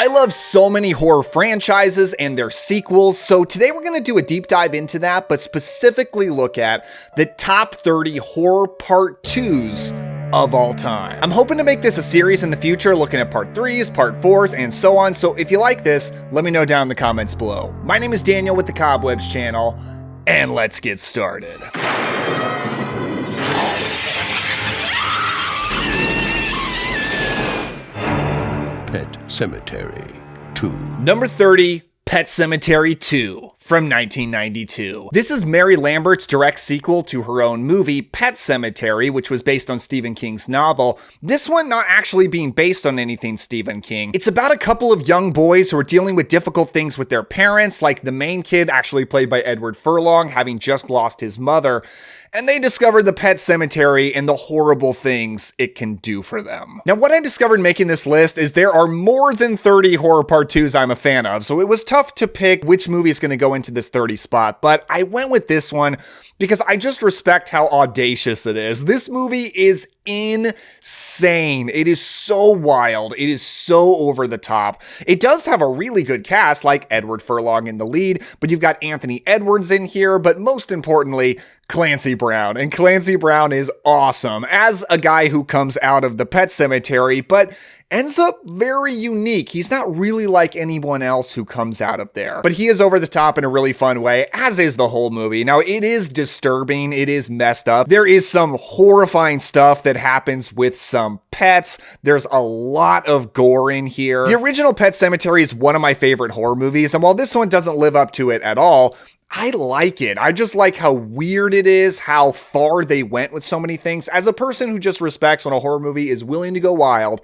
I love so many horror franchises and their sequels, so today we're going to do a deep dive into that, but specifically look at the top 30 horror part 2's of all time. I'm hoping to make this a series in the future, looking at part 3's, part 4's, and so on, so if you like this, let me know down in the comments below. My name is Daniel with the Cobwebs channel, and let's get started. Pet Sematary II. Number 30, Pet Sematary II from 1992. This is Mary Lambert's direct sequel to her own movie, Pet Sematary, which was based on Stephen King's novel. This one not actually being based on anything Stephen King. It's about a couple of young boys who are dealing with difficult things with their parents, like the main kid, actually played by Edward Furlong, having just lost his mother. And they discovered the pet cemetery and the horrible things it can do for them. Now, what I discovered making this list is there are more than 30 horror part 2's I'm a fan of, so it was tough to pick which movie is going to go into this 30 spot, but I went with this one because I just respect how audacious it is. This movie is insane. It is so wild. It is so over the top. It does have a really good cast, like Edward Furlong in the lead, but you've got Anthony Edwards in here, but most importantly, Clancy Brown. And Clancy Brown is awesome as a guy who comes out of the pet cemetery, but ends up very unique. He's not really like anyone else who comes out of there, but he is over the top in a really fun way, as is the whole movie. Now, it is disturbing. It is messed up. There is some horrifying stuff that happens with some pets. There's a lot of gore in here. The original Pet Sematary is one of my favorite horror movies, and while this one doesn't live up to it at all, I like it. I just like how weird it is, how far they went with so many things. As a person who just respects when a horror movie is willing to go wild,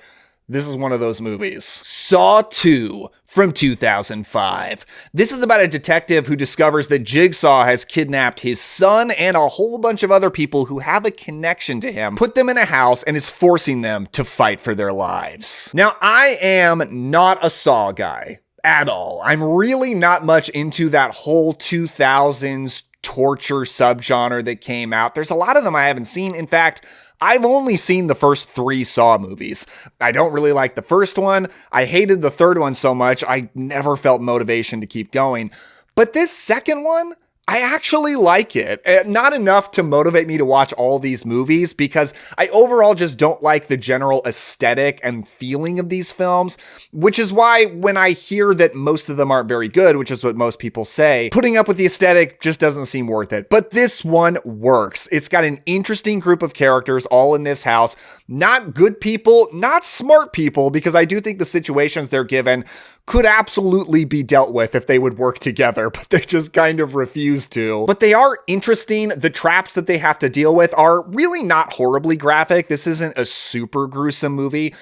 this is one of those movies. Saw 2 from 2005. This is about a detective who discovers that Jigsaw has kidnapped his son and a whole bunch of other people who have a connection to him, put them in a house, and is forcing them to fight for their lives. Now, I am not a Saw guy at all. I'm really not much into that whole 2000s torture subgenre that came out. There's a lot of them I haven't seen. In fact, I've only seen the first 3 Saw movies. I don't really like the first one. I hated the third one so much, I never felt motivation to keep going. But this second one, I actually like it. Not enough to motivate me to watch all these movies because I overall just don't like the general aesthetic and feeling of these films, which is why when I hear that most of them aren't very good, which is what most people say, putting up with the aesthetic just doesn't seem worth it. But this one works. It's got an interesting group of characters all in this house. Not good people, not smart people, because I do think the situations they're given could absolutely be dealt with if they would work together, but they just kind of refuse to. But they are interesting. The traps that they have to deal with are really not horribly graphic. This isn't a super gruesome movie,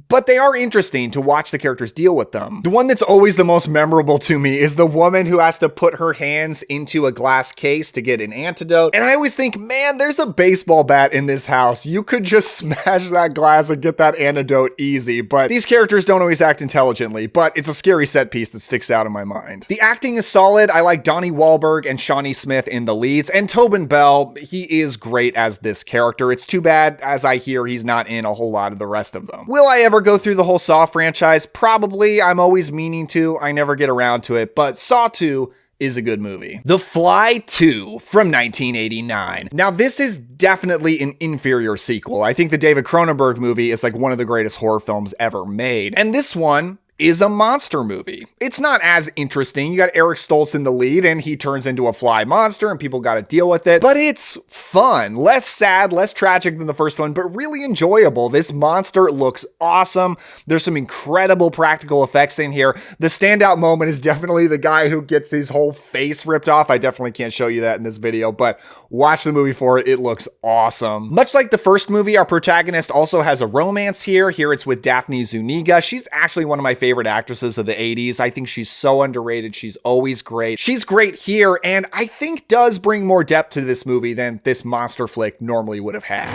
but they are interesting to watch the characters deal with them. The one that's always the most memorable to me is the woman who has to put her hands into a glass case to get an antidote. And I always think, man, there's a baseball bat in this house. You could just smash that glass and get that antidote easy, but these characters don't always act intelligently, but it's a scary set piece that sticks out in my mind. The acting is solid. I like Donnie Wahlberg and Shawnee Smith in the leads, and Tobin Bell, he is great as this character. It's too bad, as I hear, he's not in a whole lot of the rest of them. Will I ever go through the whole Saw franchise? Probably. I'm always meaning to. I never get around to it, but Saw 2 is a good movie. The Fly 2 from 1989. Now, this is definitely an inferior sequel. I think the David Cronenberg movie is like one of the greatest horror films ever made, and this one is a monster movie. It's not as interesting. You got Eric Stoltz in the lead and he turns into a fly monster and people got to deal with it, but it's fun. Less sad, less tragic than the first one, but really enjoyable. This monster looks awesome. There's some incredible practical effects in here. The standout moment is definitely the guy who gets his whole face ripped off. I definitely can't show you that in this video, but watch the movie for it. It looks awesome. Much like the first movie, our protagonist also has a romance here. Here it's with Daphne Zuniga. She's actually one of my favorite actresses of the 80s. I think she's so underrated. She's always great. She's great here, and I think does bring more depth to this movie than this monster flick normally would have had.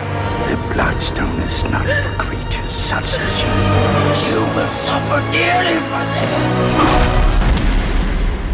The Bloodstone is not for creatures such as you. You will suffer dearly for this.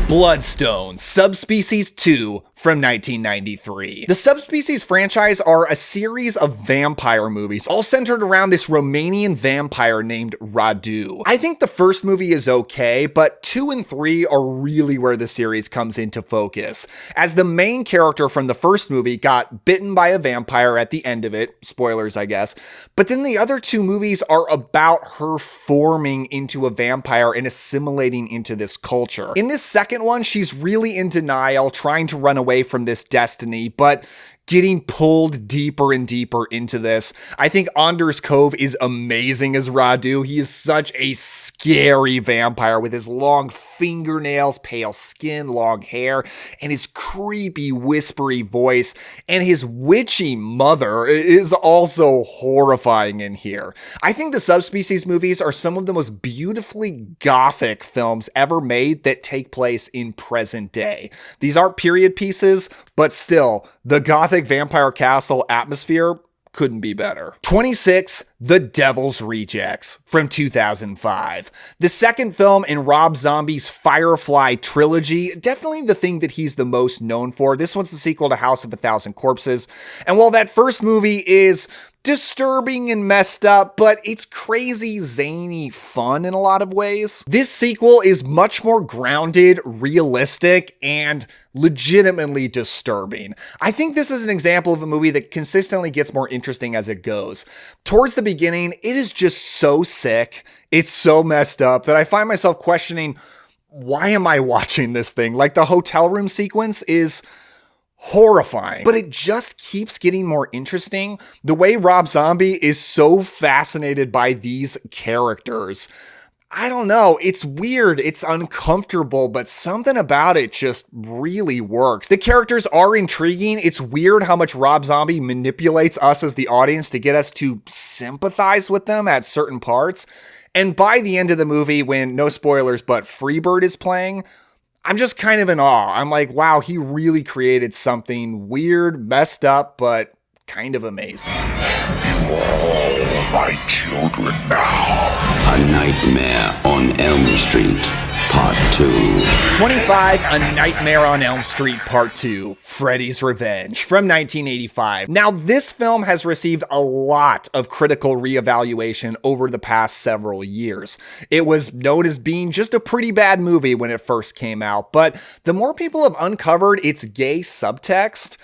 Bloodstone, Subspecies II from 1993. The Subspecies franchise are a series of vampire movies, all centered around this Romanian vampire named Radu. I think the first movie is okay, but 2 and 3 are really where the series comes into focus, as the main character from the first movie got bitten by a vampire at the end of it, spoilers I guess, but then the other 2 movies are about her forming into a vampire and assimilating into this culture. In this second one, she's really in denial, trying to run away from this destiny, but getting pulled deeper and deeper into this. I think Anders Kove is amazing as Radu. He is such a scary vampire with his long fingernails, pale skin, long hair, and his creepy whispery voice. And his witchy mother is also horrifying in here. I think the Subspecies movies are some of the most beautifully gothic films ever made that take place in present day. These aren't period pieces, but still, the gothic vampire castle atmosphere couldn't be better. 26, The Devil's Rejects from 2005. The second film in Rob Zombie's Firefly trilogy, definitely the thing that he's the most known for. This one's the sequel to House of a Thousand Corpses. And while that first movie is disturbing and messed up, but it's crazy, zany fun in a lot of ways, this sequel is much more grounded, realistic, and legitimately disturbing. I think this is an example of a movie that consistently gets more interesting as it goes. Towards the beginning, it is just so sick, it's so messed up that I find myself questioning, why am I watching this thing? Like, the hotel room sequence is horrifying, but it just keeps getting more interesting. The way Rob Zombie is so fascinated by these characters, I don't know, it's weird, it's uncomfortable, but something about it just really works. The characters are intriguing. It's weird how much Rob Zombie manipulates us as the audience to get us to sympathize with them at certain parts. And by the end of the movie, when, no spoilers, but Freebird is playing, I'm just kind of in awe. I'm like, wow, he really created something weird, messed up, but kind of amazing. You are all my children now. A Nightmare on Elm Street, Part 2. 25, A Nightmare on Elm Street Part 2, Freddy's Revenge from 1985. Now, this film has received a lot of critical reevaluation over the past several years. It was known as being just a pretty bad movie when it first came out, but the more people have uncovered its gay subtext,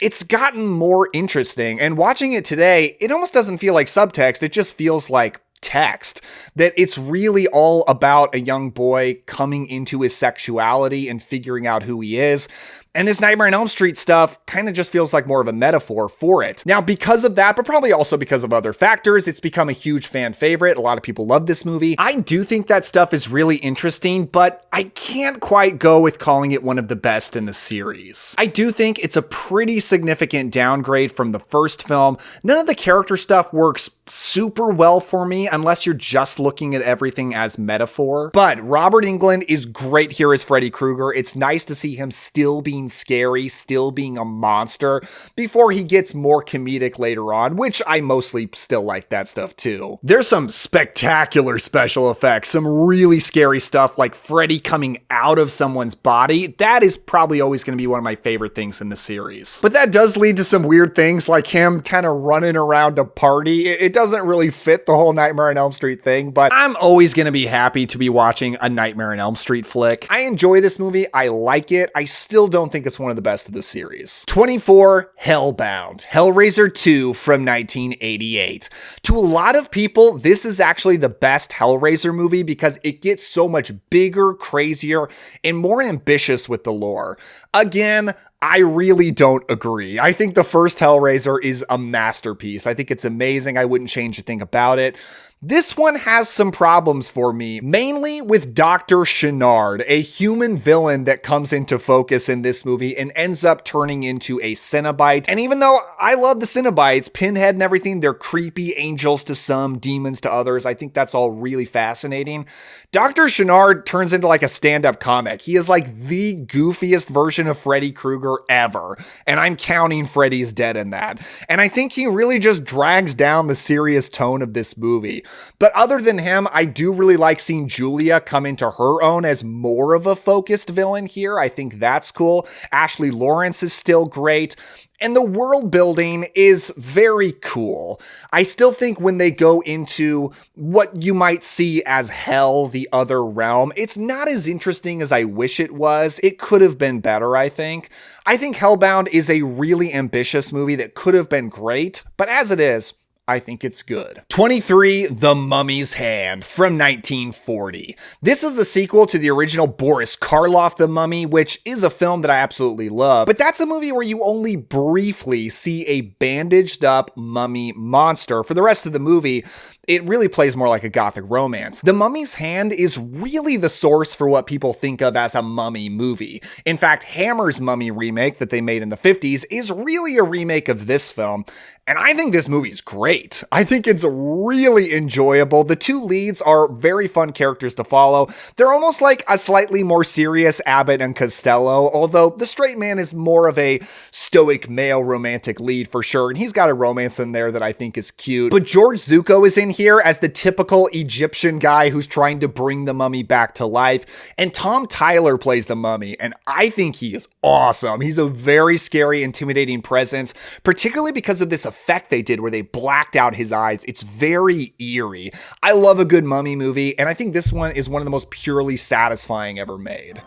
it's gotten more interesting. And watching it today, it almost doesn't feel like subtext, it just feels like text, that it's really all about a young boy coming into his sexuality and figuring out who he is. And this Nightmare on Elm Street stuff kind of just feels like more of a metaphor for it. Now, because of that, but probably also because of other factors, it's become a huge fan favorite. A lot of people love this movie. I do think that stuff is really interesting, but I can't quite go with calling it one of the best in the series. I do think it's a pretty significant downgrade from the first film. None of the character stuff works super well for me unless you're just looking at everything as metaphor. But Robert Englund is great here as Freddy Krueger. It's nice to see him still being scary, still being a monster, before he gets more comedic later on, which I mostly still like that stuff too. There's some spectacular special effects, some really scary stuff like Freddy coming out of someone's body. That is probably always going to be one of my favorite things in the series. But that does lead to some weird things like him kind of running around a party. It doesn't really fit the whole Nightmare on Elm Street thing, but I'm always going to be happy to be watching a Nightmare on Elm Street flick. I enjoy this movie. I like it. I still don't think it's one of the best of the series. 24, Hellbound, Hellraiser II from 1988. To a lot of people, this is actually the best Hellraiser movie because it gets so much bigger, crazier, and more ambitious with the lore. Again, I really don't agree. I think the first Hellraiser is a masterpiece. I think it's amazing. I wouldn't change a thing about it. This one has some problems for me, mainly with Dr. Chenard, a human villain that comes into focus in this movie and ends up turning into a Cenobite. And even though I love the Cenobites, Pinhead and everything, they're creepy angels to some, demons to others. I think that's all really fascinating. Dr. Chenard turns into like a stand-up comic. He is like the goofiest version of Freddy Krueger longer ever. And I'm counting Freddy's Dead in that. And I think he really just drags down the serious tone of this movie. But other than him, I do really like seeing Julia come into her own as more of a focused villain here. I think that's cool. Ashley Lawrence is still great. And the world building is very cool. I still think when they go into what you might see as hell, the other realm, it's not as interesting as I wish it was. It could have been better, I think. I think Hellbound is a really ambitious movie that could have been great, but as it is, I think it's good. 23, The Mummy's Hand from 1940. This is the sequel to the original Boris Karloff The Mummy, which is a film that I absolutely love. But that's a movie where you only briefly see a bandaged up mummy monster. For the rest of the movie, it really plays more like a gothic romance. The Mummy's Hand is really the source for what people think of as a mummy movie. In fact, Hammer's Mummy remake that they made in the 50s is really a remake of this film. And I think this movie's great. I think it's really enjoyable. The two leads are very fun characters to follow. They're almost like a slightly more serious Abbott and Costello, although the straight man is more of a stoic male romantic lead for sure. And he's got a romance in there that I think is cute. But George Zucco is in here as the typical Egyptian guy who's trying to bring the mummy back to life. And Tom Tyler plays the mummy, and I think he is awesome. He's a very scary, intimidating presence, particularly because of this effect they did where they blacked out his eyes. It's very eerie. I love a good mummy movie, and I think this one is one of the most purely satisfying ever made.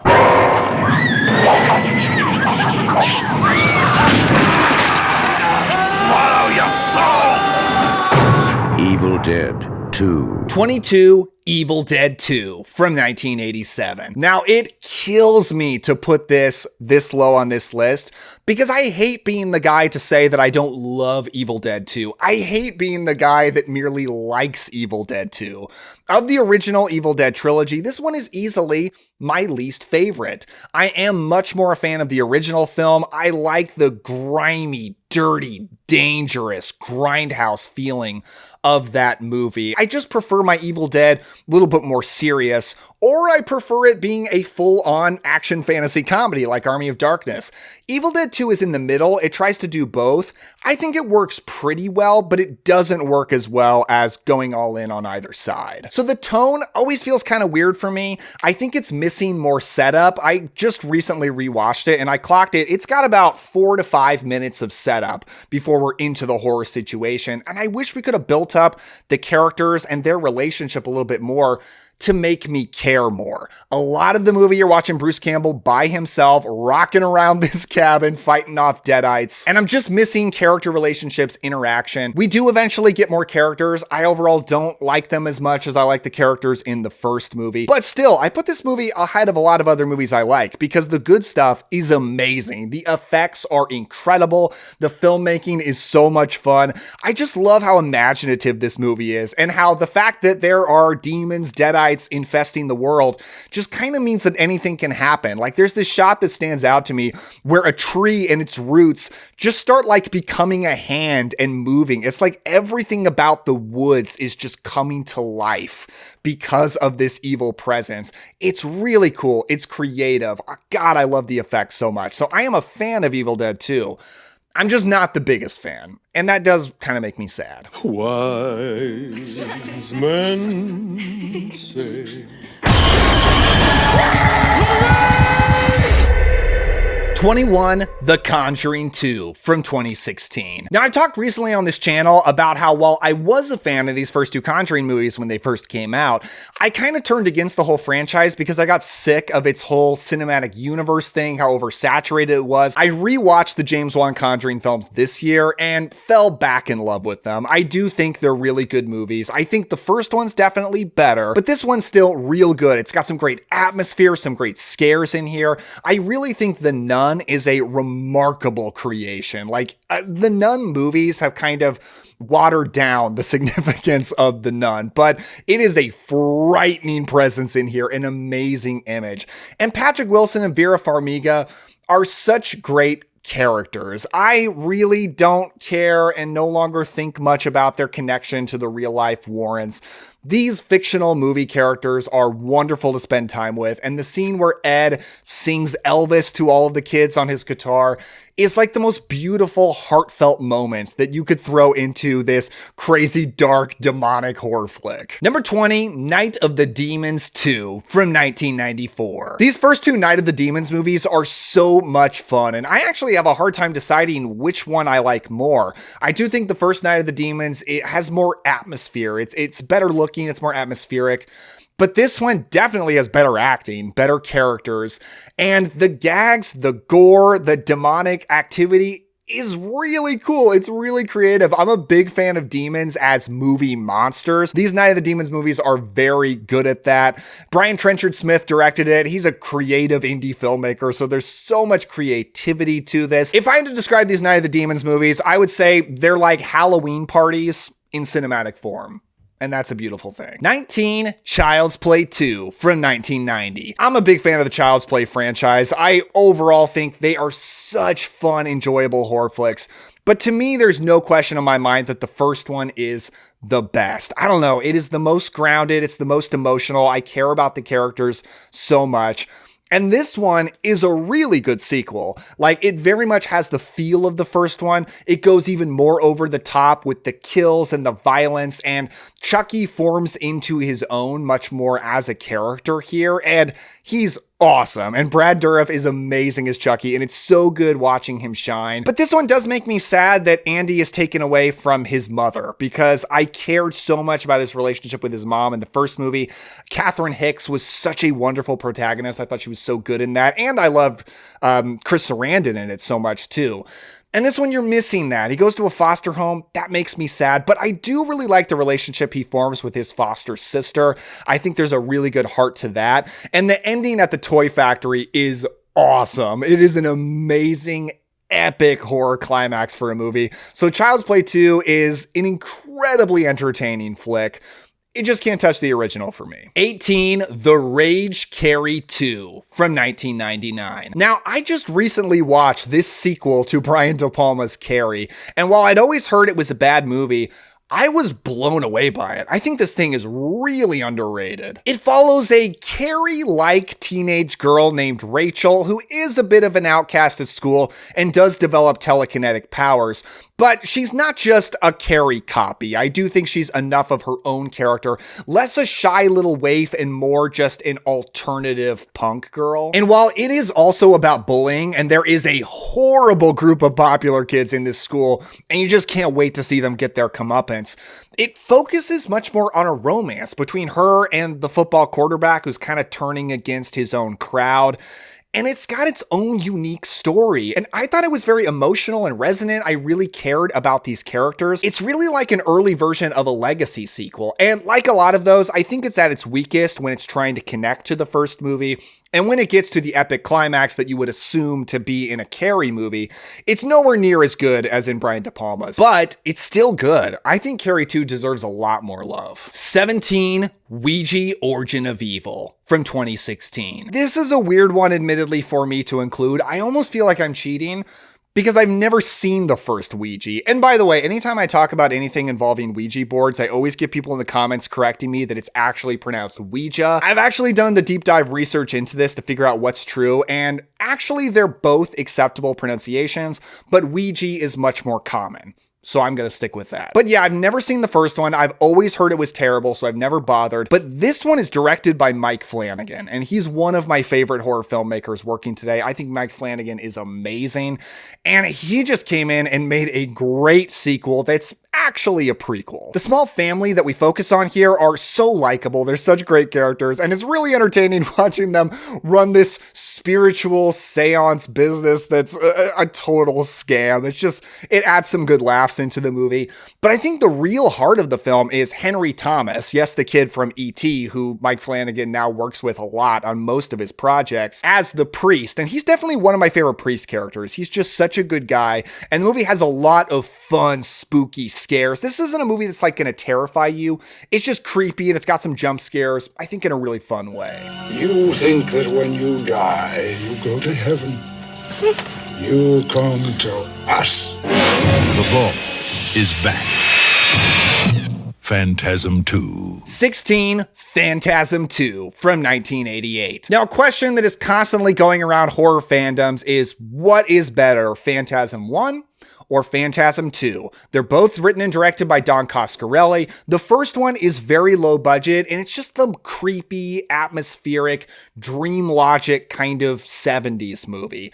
Swallow your soul! Evil Dead 2. 22, Evil Dead 2 from 1987. Now, it kills me to put this low on this list because I hate being the guy to say that I don't love Evil Dead 2. I hate being the guy that merely likes Evil Dead 2. Of the original Evil Dead trilogy, this one is easily my least favorite. I am much more a fan of the original film. I like the grimy, dirty, dangerous grindhouse feeling of that movie. I just prefer my Evil Dead a little bit more serious, or I prefer it being a full-on action fantasy comedy like Army of Darkness. Evil Dead 2 is in the middle. It tries to do both. I think it works pretty well, but it doesn't work as well as going all in on either side. So the tone always feels kind of weird for me. I think it's missing more setup. I just recently rewatched it and I clocked it. It's got about 4 to 5 minutes of setup before we're into the horror situation. And I wish we could have built up the characters and their relationship a little bit more to make me care more. A lot of the movie you're watching Bruce Campbell by himself, rocking around this cabin, fighting off deadites, and I'm just missing character relationships, interaction. We do eventually get more characters. I overall don't like them as much as I like the characters in the first movie, but still, I put this movie ahead of a lot of other movies I like because the good stuff is amazing. The effects are incredible. The filmmaking is so much fun. I just love how imaginative this movie is and how the fact that there are demons, deadites, infesting the world just kind of means that anything can happen. Like there's this shot that stands out to me where a tree and its roots just start like becoming a hand and moving. It's like everything about the woods is just coming to life because of this evil presence. It's really cool. It's creative. God, I love the effects so much. So I am a fan of Evil Dead 2. I'm just not the biggest fan, and that does kind of make me sad. Wise men say. 21, The Conjuring 2 from 2016. Now, I talked recently on this channel about how while I was a fan of these first two Conjuring movies when they first came out, I kind of turned against the whole franchise because I got sick of its whole cinematic universe thing, how oversaturated it was. I rewatched the James Wan Conjuring films this year and fell back in love with them. I do think they're really good movies. I think the first one's definitely better, but this one's still real good. It's got some great atmosphere, some great scares in here. I really think The Nun is a remarkable creation. Like the Nun movies have kind of watered down the significance of The Nun, but it is a frightening presence in here, an amazing image. And Patrick Wilson and Vera Farmiga are such great characters. I really don't care and no longer think much about their connection to the real life Warrens. These fictional movie characters are wonderful to spend time with, and the scene where Ed sings Elvis to all of the kids on his guitar is like the most beautiful, heartfelt moment that you could throw into this crazy, dark, demonic horror flick. Number 20, Night of the Demons 2 from 1994. These first two Night of the Demons movies are so much fun, and I actually have a hard time deciding which one I like more. I do think the first Night of the Demons, it has more atmosphere. It's better looking, it's more atmospheric. But this one definitely has better acting, better characters, and the gags, the gore, the demonic activity is really cool. It's really creative. I'm a big fan of demons as movie monsters. These Night of the Demons movies are very good at that. Brian Trenchard Smith directed it. He's a creative indie filmmaker, so there's so much creativity to this. If I had to describe these Night of the Demons movies, I would say they're like Halloween parties in cinematic form. And that's a beautiful thing. 19, Child's Play 2 from 1990. I'm a big fan of the Child's Play franchise. I overall think they are such fun, enjoyable horror flicks. But to me, there's no question in my mind that the first one is the best. I don't know. It is the most grounded. It's the most emotional. I care about the characters so much. And this one is a really good sequel. Like, it very much has the feel of the first one. It goes even more over the top with the kills and the violence, and Chucky forms into his own much more as a character here, and he's awesome. And Brad Dourif is amazing as Chucky, and it's so good watching him shine. But this one does make me sad that Andy is taken away from his mother, because I cared so much about his relationship with his mom in the first movie. Catherine Hicks was such a wonderful protagonist. I thought she was so good in that. And I loved Chris Sarandon in it so much too. And this one, you're missing that. He goes to a foster home. That makes me sad. But I do really like the relationship he forms with his foster sister. I think there's a really good heart to that. And the ending at the toy factory is awesome. It is an amazing, epic horror climax for a movie. So Child's Play 2 is an incredibly entertaining flick. It just can't touch the original for me. 18, The Rage Carrie 2 from 1999. Now, I just recently watched this sequel to Brian De Palma's Carrie, and while I'd always heard it was a bad movie, I was blown away by it. I think this thing is really underrated. It follows a Carrie-like teenage girl named Rachel, who is a bit of an outcast at school and does develop telekinetic powers. But she's not just a Carrie copy. I do think she's enough of her own character, less a shy little waif and more just an alternative punk girl. And while it is also about bullying, and there is a horrible group of popular kids in this school, and you just can't wait to see them get their comeuppance, it focuses much more on a romance between her and the football quarterback who's kind of turning against his own crowd. And it's got its own unique story. And I thought it was very emotional and resonant. I really cared about these characters. It's really like an early version of a Legacy sequel. And like a lot of those, I think it's at its weakest when it's trying to connect to the first movie. And when it gets to the epic climax that you would assume to be in a Carrie movie, it's nowhere near as good as in Brian De Palma's, but it's still good. I think Carrie 2 deserves a lot more love. 17, Ouija Origin of Evil from 2016. This is a weird one, admittedly, for me to include. I almost feel like I'm cheating, because I've never seen the first Ouija. And by the way, anytime I talk about anything involving Ouija boards, I always get people in the comments correcting me that it's actually pronounced Ouija. I've actually done the deep dive research into this to figure out what's true, and actually they're both acceptable pronunciations, but Ouija is much more common. So I'm going to stick with that. But yeah, I've never seen the first one. I've always heard it was terrible, so I've never bothered. But this one is directed by Mike Flanagan, and he's one of my favorite horror filmmakers working today. I think Mike Flanagan is amazing, and he just came in and made a great sequel that's actually a prequel. The small family that we focus on here are so likable. They're such great characters, and it's really entertaining watching them run this spiritual seance business that's a total scam. It adds some good laughs into the movie. But I think the real heart of the film is Henry Thomas, yes, the kid from E.T., who Mike Flanagan now works with a lot on most of his projects, as the priest. And he's definitely one of my favorite priest characters. He's just such a good guy. And the movie has a lot of fun, spooky scares. This isn't a movie that's like going to terrify you. It's just creepy, and it's got some jump scares, I think in a really fun way. You think that when you die, you go to heaven. You come to us. The ball is back. Phantasm II. 16, Phantasm II from 1988. Now, a question that is constantly going around horror fandoms is, what is better, Phantasm 1 or Phantasm II? They're both written and directed by Don Coscarelli. The first one is very low budget, and it's just the creepy, atmospheric, dream logic kind of 70s movie.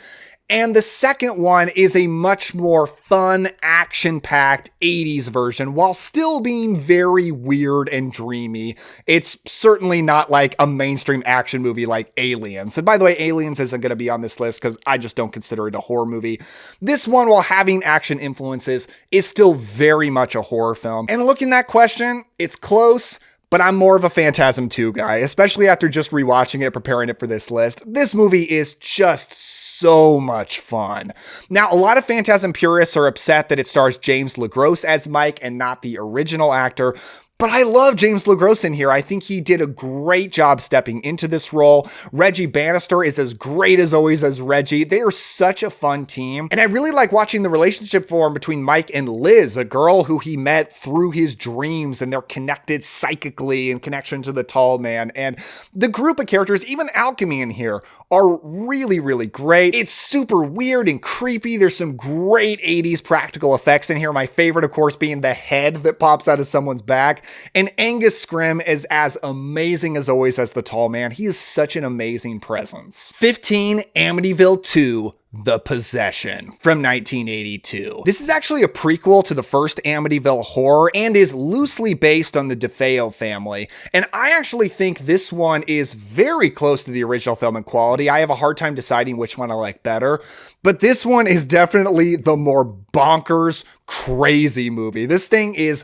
And the second one is a much more fun, action-packed 80s version while still being very weird and dreamy. It's certainly not like a mainstream action movie like Aliens. And by the way, Aliens isn't going to be on this list because I just don't consider it a horror movie. This one, while having action influences, is still very much a horror film. And looking at that question, it's close. But I'm more of a Phantasm II guy, especially after just rewatching it, preparing it for this list. This movie is just so much fun. Now, a lot of Phantasm purists are upset that it stars James LeGros as Mike and not the original actor. But I love James LeGros in here. I think he did a great job stepping into this role. Reggie Bannister is as great as always as Reggie. They are such a fun team. And I really like watching the relationship form between Mike and Liz, a girl who he met through his dreams, and they're connected psychically in connection to the tall man. And the group of characters, even Alchemy in here, are really, really great. It's super weird and creepy. There's some great 80s practical effects in here. My favorite, of course, being the head that pops out of someone's back. And Angus Scrimm is as amazing as always as the tall man. He is such an amazing presence. 15, Amityville II. The Possession from 1982. This is actually a prequel to the first Amityville horror and is loosely based on the DeFeo family. And I actually think this one is very close to the original film in quality. I have a hard time deciding which one I like better, but this one is definitely the more bonkers, crazy movie. This thing is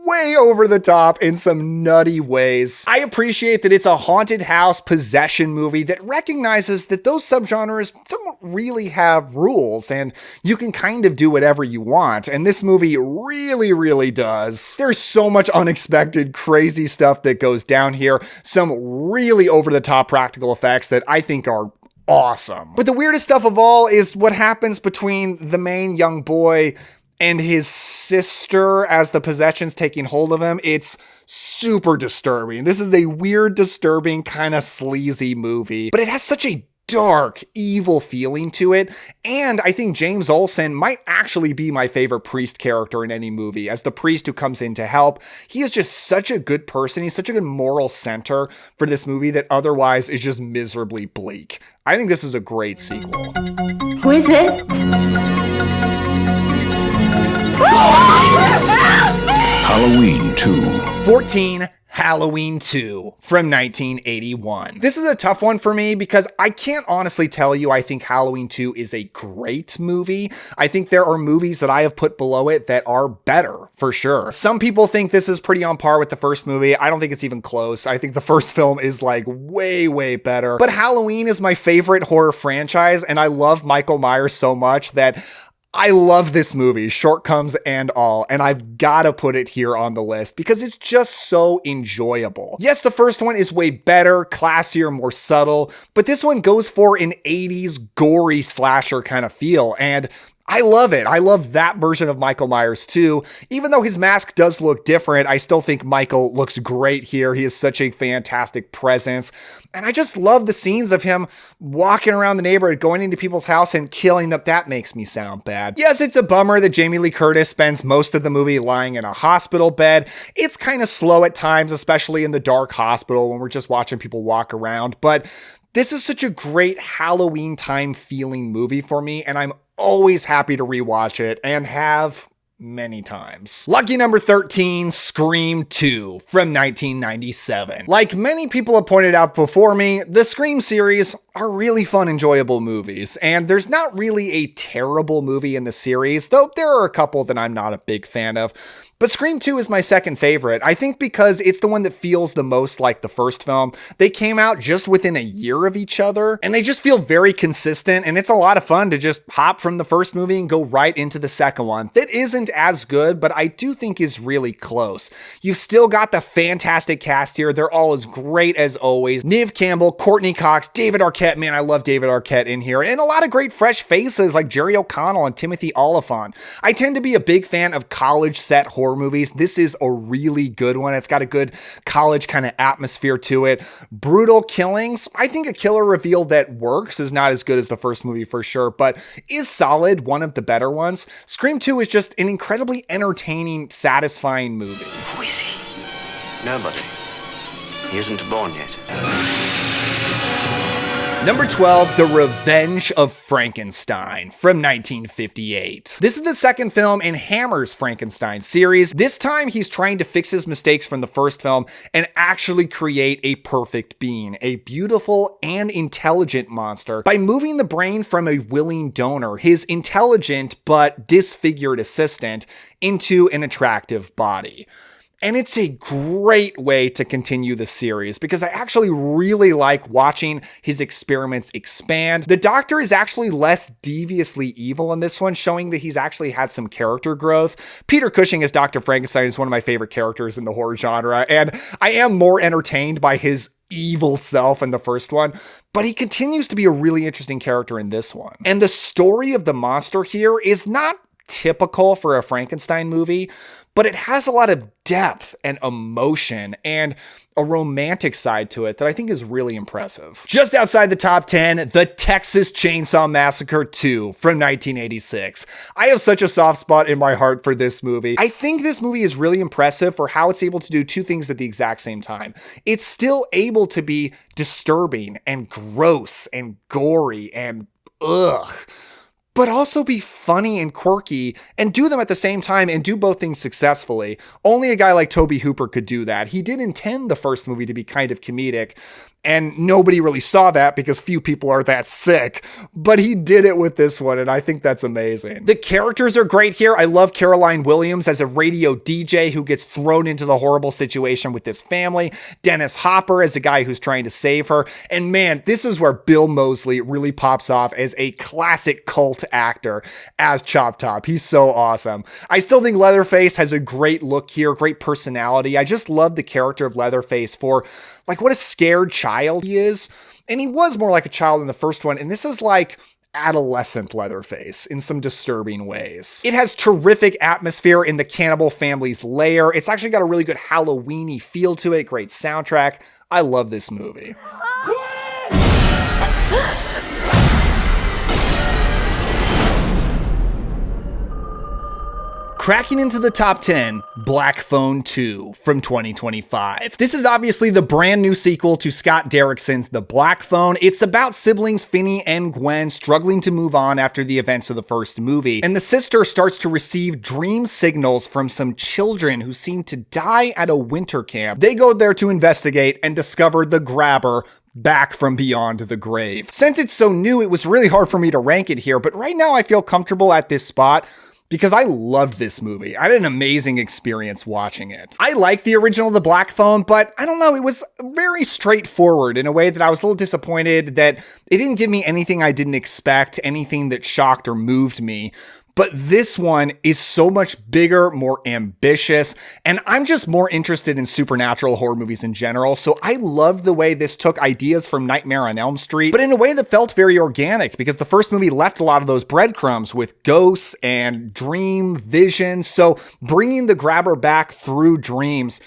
way over the top in some nutty ways. I appreciate that it's a haunted house possession movie that recognizes that those subgenres don't really have rules and you can kind of do whatever you want. And this movie really, really does. There's so much unexpected, crazy stuff that goes down here. Some really over the top practical effects that I think are awesome. But the weirdest stuff of all is what happens between the main young boy and his sister as the possession's taking hold of him. It's super disturbing. This is a weird, disturbing, kind of sleazy movie, but it has such a dark, evil feeling to it. And I think James Olsen might actually be my favorite priest character in any movie. As the priest who comes in to help, he is just such a good person. He's such a good moral center for this movie that otherwise is just miserably bleak. I think this is a great sequel. Who is it? Halloween 2. 14, Halloween 2 from 1981. This is a tough one for me because I can't honestly tell you I think Halloween 2 is a great movie. I think there are movies that I have put below it that are better, for sure. Some people think this is pretty on par with the first movie. I don't think it's even close. I think the first film is like way, way better. But Halloween is my favorite horror franchise, and I love Michael Myers so much that I love this movie, shortcomings and all, and I've got to put it here on the list because it's just so enjoyable. Yes, the first one is way better, classier, more subtle, but this one goes for an 80s gory slasher kind of feel, and I love it. I love that version of Michael Myers too. Even though his mask does look different, I still think Michael looks great here. He is such a fantastic presence. And I just love the scenes of him walking around the neighborhood, going into people's house and killing them. That makes me sound bad. Yes, it's a bummer that Jamie Lee Curtis spends most of the movie lying in a hospital bed. It's kind of slow at times, especially in the dark hospital when we're just watching people walk around. But this is such a great Halloween time feeling movie for me, and I'm always happy to rewatch it and have many times. Lucky number 13, Scream 2 from 1997. Like many people have pointed out before me, the Scream series are really fun, enjoyable movies, and there's not really a terrible movie in the series, though there are a couple that I'm not a big fan of. But Scream 2 is my second favorite, I think because it's the one that feels the most like the first film. They came out just within a year of each other, and they just feel very consistent, and it's a lot of fun to just hop from the first movie and go right into the second one. That isn't as good, but I do think is really close. You've still got the fantastic cast here. They're all as great as always. Neve Campbell, Courtney Cox, David Arquette. Man, I love David Arquette in here. And a lot of great fresh faces like Jerry O'Connell and Timothy Oliphant. I tend to be a big fan of college set horror movies. This is a really good one. It's got a good college kind of atmosphere to it. Brutal killings. I think a killer reveal that works is not as good as the first movie for sure, but is solid, one of the better ones. Scream 2 is just an incredibly entertaining, satisfying movie. Who is he? Nobody. He isn't born yet. Number 12, The Revenge of Frankenstein from 1958. This is the second film in Hammer's Frankenstein series. This time he's trying to fix his mistakes from the first film and actually create a perfect being, a beautiful and intelligent monster, by moving the brain from a willing donor, his intelligent but disfigured assistant, into an attractive body. And it's a great way to continue the series because I actually really like watching his experiments expand. The Doctor is actually less deviously evil in this one, showing that he's actually had some character growth. Peter Cushing as Dr. Frankenstein is one of my favorite characters in the horror genre, and I am more entertained by his evil self in the first one, but he continues to be a really interesting character in this one. And the story of the monster here is not typical for a Frankenstein movie, but it has a lot of depth and emotion and a romantic side to it that I think is really impressive. Just outside the top 10, The Texas Chainsaw Massacre 2 from 1986. I have such a soft spot in my heart for this movie. I think this movie is really impressive for how it's able to do two things at the exact same time. It's still able to be disturbing and gross and gory and ugh, but also be funny and quirky and do them at the same time and do both things successfully. Only a guy like Tobe Hooper could do that. He did intend the first movie to be kind of comedic, and nobody really saw that because few people are that sick, but he did it with this one, and I think that's amazing. The characters are great here. I love Caroline Williams as a radio DJ who gets thrown into the horrible situation with this family, Dennis Hopper as a guy who's trying to save her, and man, this is where Bill Moseley really pops off as a classic cult actor as Chop Top. He's so awesome. I still think Leatherface has a great look here, great personality. I just love the character of Leatherface for like what a scared child he is. And he was more like a child in the first one. And this is like adolescent Leatherface in some disturbing ways. It has terrific atmosphere in the cannibal family's lair. It's actually got a really good Halloween-y feel to it. Great soundtrack. I love this movie. Cracking into the top 10, Black Phone 2 from 2025. This is obviously the brand new sequel to Scott Derrickson's The Black Phone. It's about siblings Finney and Gwen struggling to move on after the events of the first movie, and the sister starts to receive dream signals from some children who seem to die at a winter camp. They go there to investigate and discover the grabber back from beyond the grave. Since it's so new, it was really hard for me to rank it here, but right now I feel comfortable at this spot because I loved this movie. I had an amazing experience watching it. I like the original The Black Phone, but I don't know, it was very straightforward in a way that I was a little disappointed that it didn't give me anything I didn't expect, anything that shocked or moved me. But this one is so much bigger, more ambitious, and I'm just more interested in supernatural horror movies in general, so I loved the way this took ideas from Nightmare on Elm Street, but in a way that felt very organic, because the first movie left a lot of those breadcrumbs with ghosts and dream visions, so bringing the grabber back through dreams,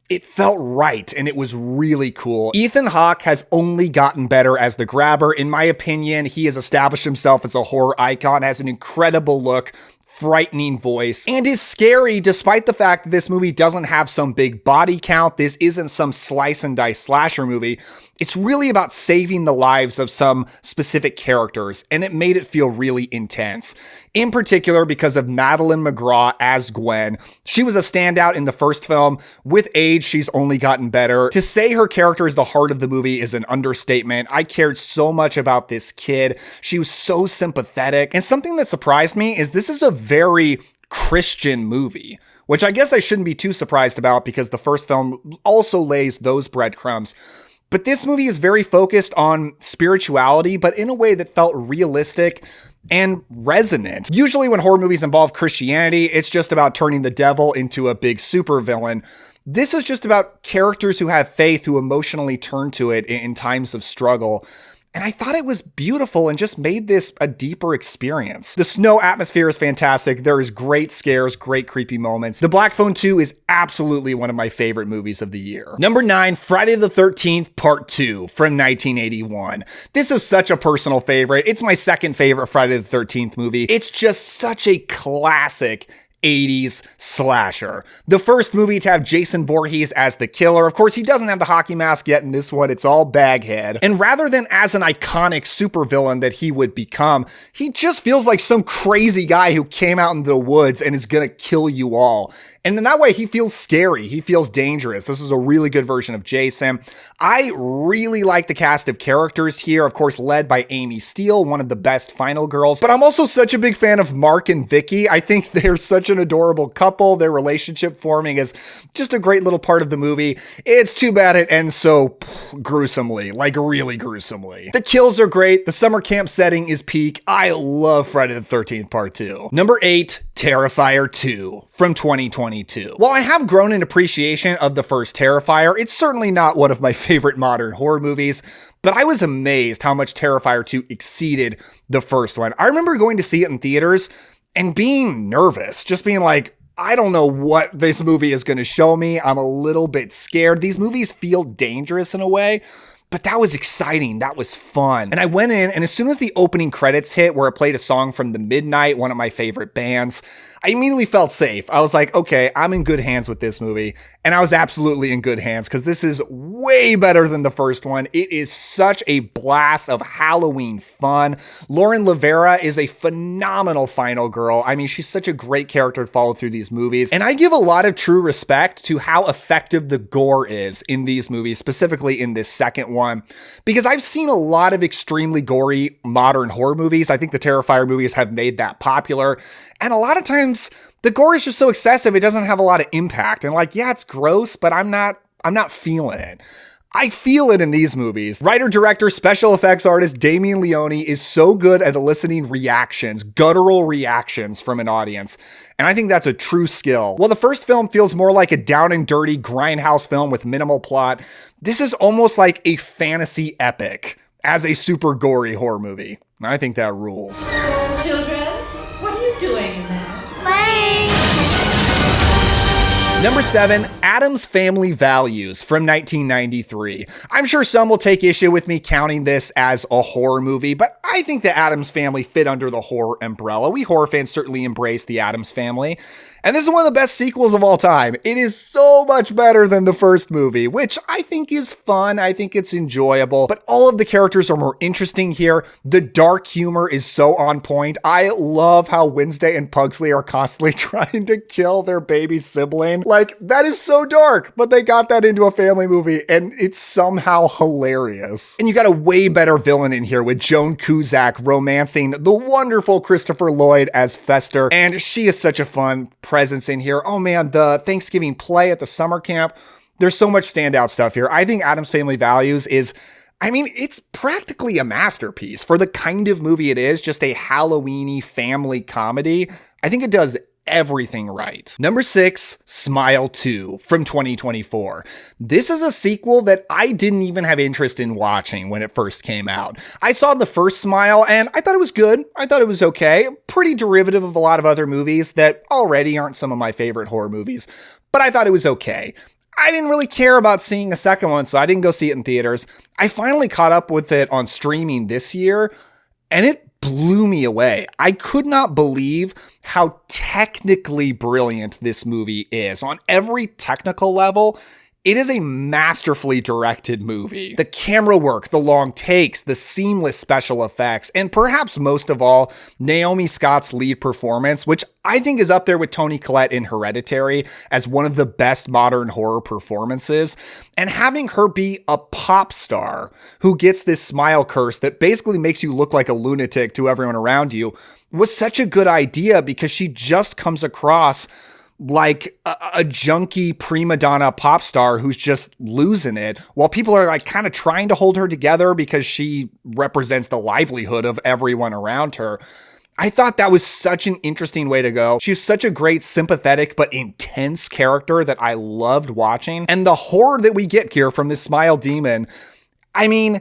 it felt right, and it was really cool. Ethan Hawke has only gotten better as the grabber. In my opinion, he has established himself as a horror icon, has an incredible look, frightening voice, and is scary despite the fact that this movie doesn't have some big body count. This isn't some slice and dice slasher movie. It's really about saving the lives of some specific characters, and it made it feel really intense. In particular, because of Madeline McGraw as Gwen. She was a standout in the first film. With age, she's only gotten better. To say her character is the heart of the movie is an understatement. I cared so much about this kid. She was so sympathetic. And something that surprised me is this is a very Christian movie, which I guess I shouldn't be too surprised about because the first film also lays those breadcrumbs. But this movie is very focused on spirituality, but in a way that felt realistic and resonant. Usually when horror movies involve Christianity, it's just about turning the devil into a big supervillain. This is just about characters who have faith, who emotionally turn to it in times of struggle. And I thought it was beautiful and just made this a deeper experience. The snow atmosphere is fantastic. There is great scares, great creepy moments. The Black Phone 2 is absolutely one of my favorite movies of the year. Number 9, Friday the 13th Part 2 from 1981. This is such a personal favorite. It's my second favorite Friday the 13th movie. It's just such a classic 80s slasher. The first movie to have Jason Voorhees as the killer. Of course, he doesn't have the hockey mask yet in this one. It's all Baghead. And rather than as an iconic supervillain that he would become, he just feels like some crazy guy who came out into the woods and is gonna kill you all. And in that way, he feels scary. He feels dangerous. This is a really good version of Jason. I really like the cast of characters here, of course, led by Amy Steele, one of the best final girls. But I'm also such a big fan of Mark and Vicky. I think they're such an adorable couple. Their relationship forming is just a great little part of the movie. It's too bad it ends so gruesomely, like really gruesomely. The kills are great. The summer camp setting is peak. I love Friday the 13th Part 2. Number 8, Terrifier 2 from 2022. While I have grown in appreciation of the first Terrifier, it's certainly not one of my favorite modern horror movies, but I was amazed how much Terrifier 2 exceeded the first one. I remember going to see it in theaters and being nervous, just being like, I don't know what this movie is going to show me. I'm a little bit scared. These movies feel dangerous in a way, but that was exciting. That was fun. And I went in, and as soon as the opening credits hit, where it played a song from The Midnight, one of my favorite bands, I immediately felt safe. I was like, okay, I'm in good hands with this movie. And I was absolutely in good hands because this is way better than the first one. It is such a blast of Halloween fun. Lauren Rivera is a phenomenal final girl. I mean, she's such a great character to follow through these movies. And I give a lot of true respect to how effective the gore is in these movies, specifically in this second one, because I've seen a lot of extremely gory modern horror movies. I think the Terrifier movies have made that popular. And a lot of times the gore is just so excessive, it doesn't have a lot of impact. And like, yeah, it's gross, but I'm not feeling it. I feel it in these movies. Writer, director, special effects artist Damien Leone is so good at eliciting reactions, guttural reactions from an audience. And I think that's a true skill. While the first film feels more like a down and dirty grindhouse film with minimal plot, this is almost like a fantasy epic as a super gory horror movie. And I think that rules. Children, what are you doing in there? Number 7, Addams Family Values from 1993. I'm sure some will take issue with me counting this as a horror movie, but I think the Addams Family fit under the horror umbrella. We horror fans certainly embrace the Addams Family. And this is one of the best sequels of all time. It is so much better than the first movie, which I think is fun. I think it's enjoyable, but all of the characters are more interesting here. The dark humor is so on point. I love how Wednesday and Pugsley are constantly trying to kill their baby sibling. Like, that is so dark, but they got that into a family movie and it's somehow hilarious. And you got a way better villain in here with Joan Cusack romancing the wonderful Christopher Lloyd as Fester. And she is such a fun presence in here. Oh man, the Thanksgiving play at the summer camp. There's so much standout stuff here. I think Addams Family Values is, I mean, it's practically a masterpiece for the kind of movie it is, just a Halloween-y family comedy. I think it does everything right. Number 6, Smile 2 from 2024. This is a sequel that I didn't even have interest in watching when it first came out. I saw the first Smile and I thought it was good. I thought it was okay. Pretty derivative of a lot of other movies that already aren't some of my favorite horror movies, but I thought it was okay. I didn't really care about seeing a second one, so I didn't go see it in theaters. I finally caught up with it on streaming this year, and it blew me away. I could not believe how technically brilliant this movie is. On every technical level, it is a masterfully directed movie. The camera work, the long takes, the seamless special effects, and perhaps most of all, Naomi Scott's lead performance, which I think is up there with Toni Collette in Hereditary as one of the best modern horror performances. And having her be a pop star who gets this smile curse that basically makes you look like a lunatic to everyone around you was such a good idea because she just comes across like a junky prima donna pop star who's just losing it while people are like kind of trying to hold her together because she represents the livelihood of everyone around her. I thought that was such an interesting way to go. She's such a great, sympathetic, but intense character that I loved watching. And the horror that we get here from this smile demon, I mean,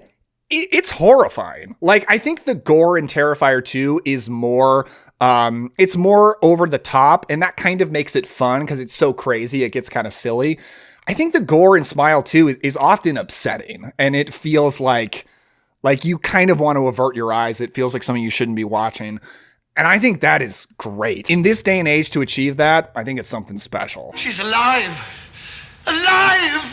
it's horrifying. Like, I think the gore in Terrifier 2 is more, it's more over the top, and that kind of makes it fun because it's so crazy, it gets kind of silly. I think the gore in Smile 2 is often upsetting, and it feels like you kind of want to avert your eyes. It feels like something you shouldn't be watching. And I think that is great. In this day and age to achieve that, I think it's something special. She's alive! Alive!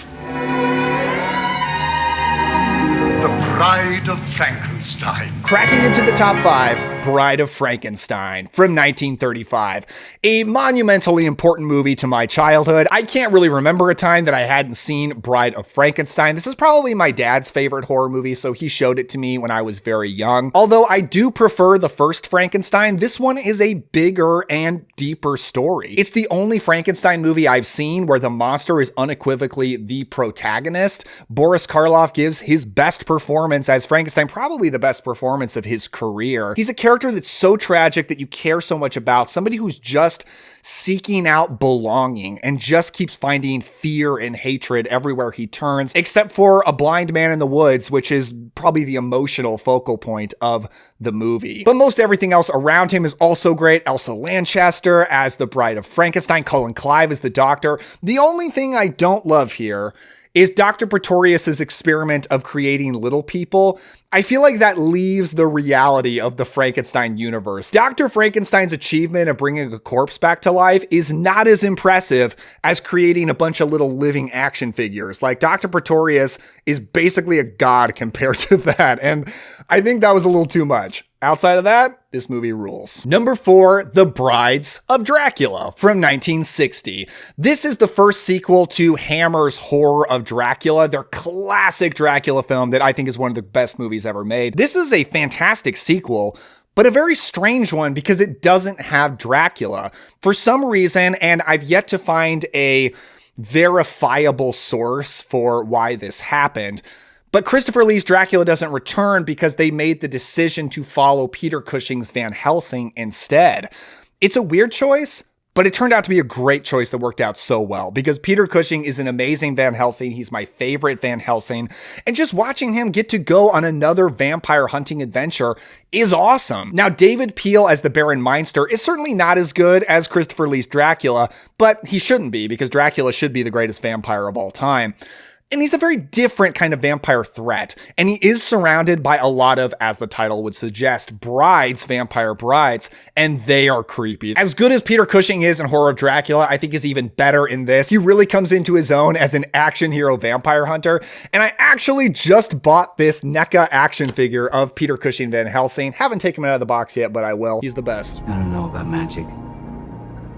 The Bride of Frankenstein. Cracking into the top 5, Bride of Frankenstein from 1935. A monumentally important movie to my childhood. I can't really remember a time that I hadn't seen Bride of Frankenstein. This is probably my dad's favorite horror movie, so he showed it to me when I was very young. Although I do prefer the first Frankenstein, this one is a bigger and deeper story. It's the only Frankenstein movie I've seen where the monster is unequivocally the protagonist. Boris Karloff gives his best performance as Frankenstein, probably the best performance of his career. He's a character that's so tragic that you care so much about, somebody who's just seeking out belonging and just keeps finding fear and hatred everywhere he turns, except for a blind man in the woods, which is probably the emotional focal point of the movie. But most everything else around him is also great. Elsa Lanchester as the Bride of Frankenstein, Colin Clive as the doctor. The only thing I don't love here is Dr. Pretorius's experiment of creating little people. I feel like that leaves the reality of the Frankenstein universe. Dr. Frankenstein's achievement of bringing a corpse back to life is not as impressive as creating a bunch of little living action figures. Like, Dr. Pretorius is basically a god compared to that, and I think that was a little too much. Outside of that, this movie rules. Number 4, The Brides of Dracula from 1960. This is the first sequel to Hammer's Horror of Dracula, their classic Dracula film that I think is one of the best movies ever made. This is a fantastic sequel, but a very strange one because it doesn't have Dracula. For some reason, and I've yet to find a verifiable source for why this happened, but Christopher Lee's Dracula doesn't return because they made the decision to follow Peter Cushing's Van Helsing instead. It's a weird choice, but it turned out to be a great choice that worked out so well because Peter Cushing is an amazing Van Helsing. He's my favorite Van Helsing. And just watching him get to go on another vampire hunting adventure is awesome. Now, David Peel as the Baron Meinster is certainly not as good as Christopher Lee's Dracula, but he shouldn't be because Dracula should be the greatest vampire of all time. And he's a very different kind of vampire threat. And he is surrounded by a lot of, as the title would suggest, brides, vampire brides, and they are creepy. As good as Peter Cushing is in Horror of Dracula, I think is even better in this. He really comes into his own as an action hero vampire hunter. And I actually just bought this NECA action figure of Peter Cushing Van Helsing. Haven't taken him out of the box yet, but I will. He's the best. I don't know about magic.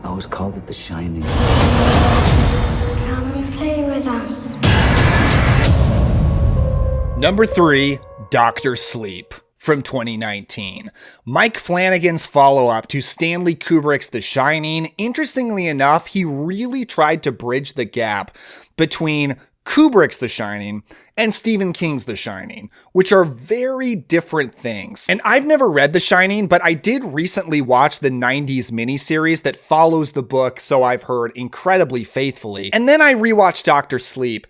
I always called it the Shining. Come play with us. Number 3, Dr. Sleep from 2019. Mike Flanagan's follow-up to Stanley Kubrick's The Shining. Interestingly enough, he really tried to bridge the gap between Kubrick's The Shining and Stephen King's The Shining, which are very different things. And I've never read The Shining, but I did recently watch the 90s miniseries that follows the book, so I've heard, incredibly faithfully. And then I rewatched Dr. Sleep.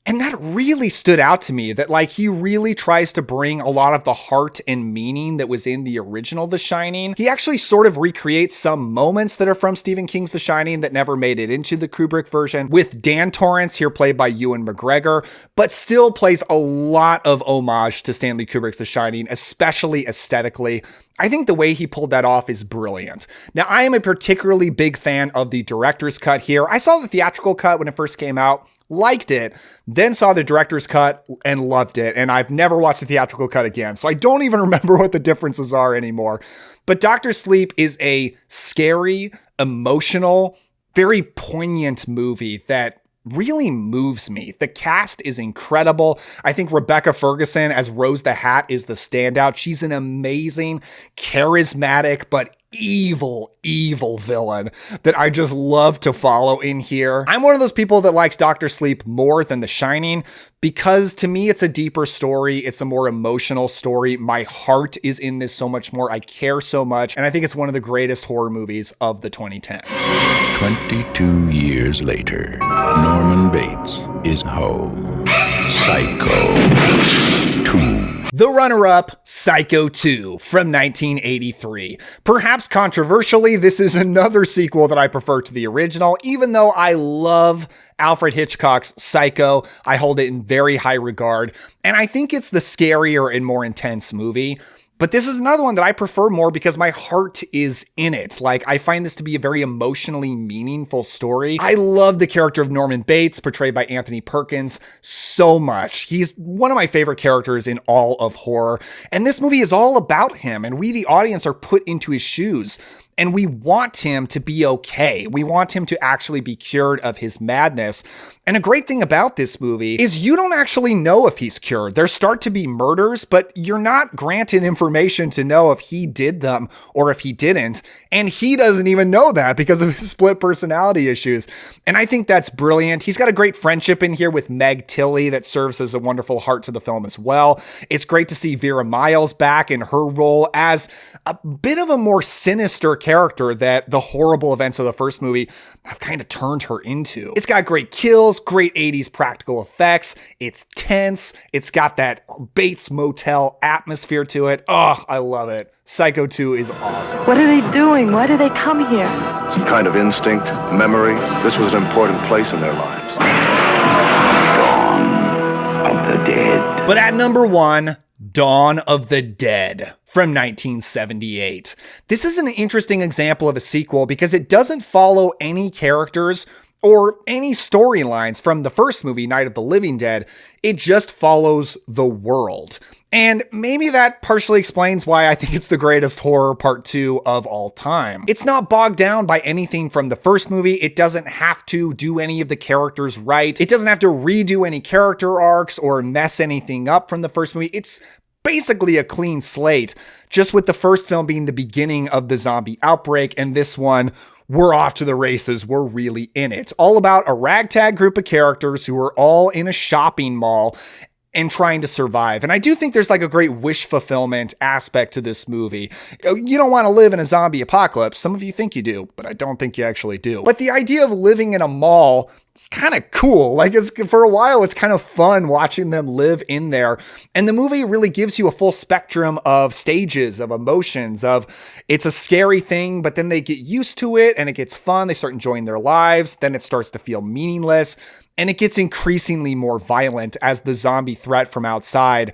And that really stood out to me, that like he really tries to bring a lot of the heart and meaning that was in the original The Shining. He actually sort of recreates some moments that are from Stephen King's The Shining that never made it into the Kubrick version, with Dan Torrance here played by Ewan McGregor, but still plays a lot of homage to Stanley Kubrick's The Shining, especially aesthetically. I think the way he pulled that off is brilliant. Now, I am a particularly big fan of the director's cut here. I saw the theatrical cut when it first came out, liked it, then saw the director's cut and loved it. And I've never watched the theatrical cut again, so I don't even remember what the differences are anymore. But Dr. Sleep is a scary, emotional, very poignant movie that really moves me. The cast is incredible. I think Rebecca Ferguson as Rose the Hat is the standout. She's an amazing, charismatic, but evil villain that I just love to follow in here. I'm one of those people that likes Dr. Sleep more than The Shining because to me it's a deeper story. It's a more emotional story. My heart is in this so much more. I care so much. And I think it's one of the greatest horror movies of the 2010s. 22 years later, Norman Bates is home. Psycho 2. The runner-up, Psycho 2 from 1983. Perhaps controversially, this is another sequel that I prefer to the original, even though I love Alfred Hitchcock's Psycho. I hold it in very high regard, and I think it's the scarier and more intense movie. But this is another one that I prefer more because my heart is in it. Like, I find this to be a very emotionally meaningful story. I love the character of Norman Bates, portrayed by Anthony Perkins, so much. He's one of my favorite characters in all of horror. And this movie is all about him, and we, the audience, are put into his shoes. And we want him to be okay. We want him to actually be cured of his madness. And a great thing about this movie is you don't actually know if he's cured. There start to be murders, but you're not granted information to know if he did them or if he didn't. And he doesn't even know that because of his split personality issues. And I think that's brilliant. He's got a great friendship in here with Meg Tilly that serves as a wonderful heart to the film as well. It's great to see Vera Miles back in her role as a bit of a more sinister character that the horrible events of the first movie have kind of turned her into. It's got great kills, great 80s practical effects. It's tense. It's got that Bates Motel atmosphere to it. Oh, I love it. Psycho 2 is awesome. What are they doing? Why do they come here? Some kind of instinct, memory. This was an important place in their lives. Dawn of the Dead. But at number 1, Dawn of the Dead from 1978. This is an interesting example of a sequel because it doesn't follow any characters or any storylines from the first movie, Night of the Living Dead. It just follows the world. And maybe that partially explains why I think it's the greatest horror part 2 of all time. It's not bogged down by anything from the first movie. It doesn't have to do any of the characters right. It doesn't have to redo any character arcs or mess anything up from the first movie. It's basically a clean slate, just with the first film being the beginning of the zombie outbreak, and this one, we're off to the races. We're really in it. All about a ragtag group of characters who are all in a shopping mall and trying to survive. And I do think there's like a great wish fulfillment aspect to this movie. You don't want to live in a zombie apocalypse. Some of you think you do, but I don't think you actually do. But the idea of living in a mall, it's kind of cool. Like, it's for a while, it's kind of fun watching them live in there. And the movie really gives you a full spectrum of stages, of emotions, of it's a scary thing, but then they get used to it and it gets fun. They start enjoying their lives. Then it starts to feel meaningless. And it gets increasingly more violent as the zombie threat from outside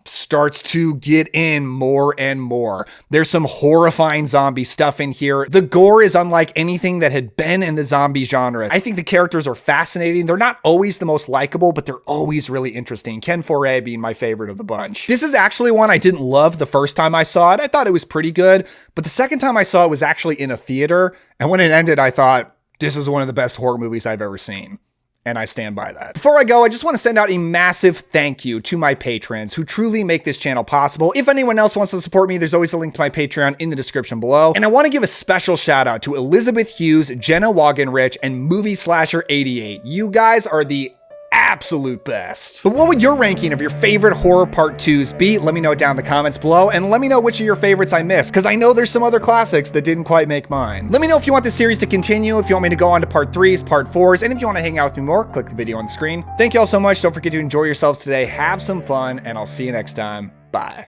starts to get in more and more. There's some horrifying zombie stuff in here. The gore is unlike anything that had been in the zombie genre. I think the characters are fascinating. They're not always the most likable, but they're always really interesting. Ken Foree being my favorite of the bunch. This is actually one I didn't love the first time I saw it. I thought it was pretty good, but the second time I saw it was actually in a theater. And when it ended, I thought, this is one of the best horror movies I've ever seen. And I stand by that. Before I go, I just want to send out a massive thank you to my patrons who truly make this channel possible. If anyone else wants to support me, there's always a link to my Patreon in the description below. And I want to give a special shout out to Elizabeth Hughes, Jenna Wagenrich, and Movie Slasher 88. You guys are the absolute best. But what would your ranking of your favorite horror part 2s be? Let me know down in the comments below, and let me know which of your favorites I missed, because I know there's some other classics that didn't quite make mine. Let me know if you want this series to continue, if you want me to go on to part 3s, part 4s, and if you want to hang out with me more, click the video on the screen. Thank you all so much. Don't forget to enjoy yourselves today, have some fun, and I'll see you next time. Bye.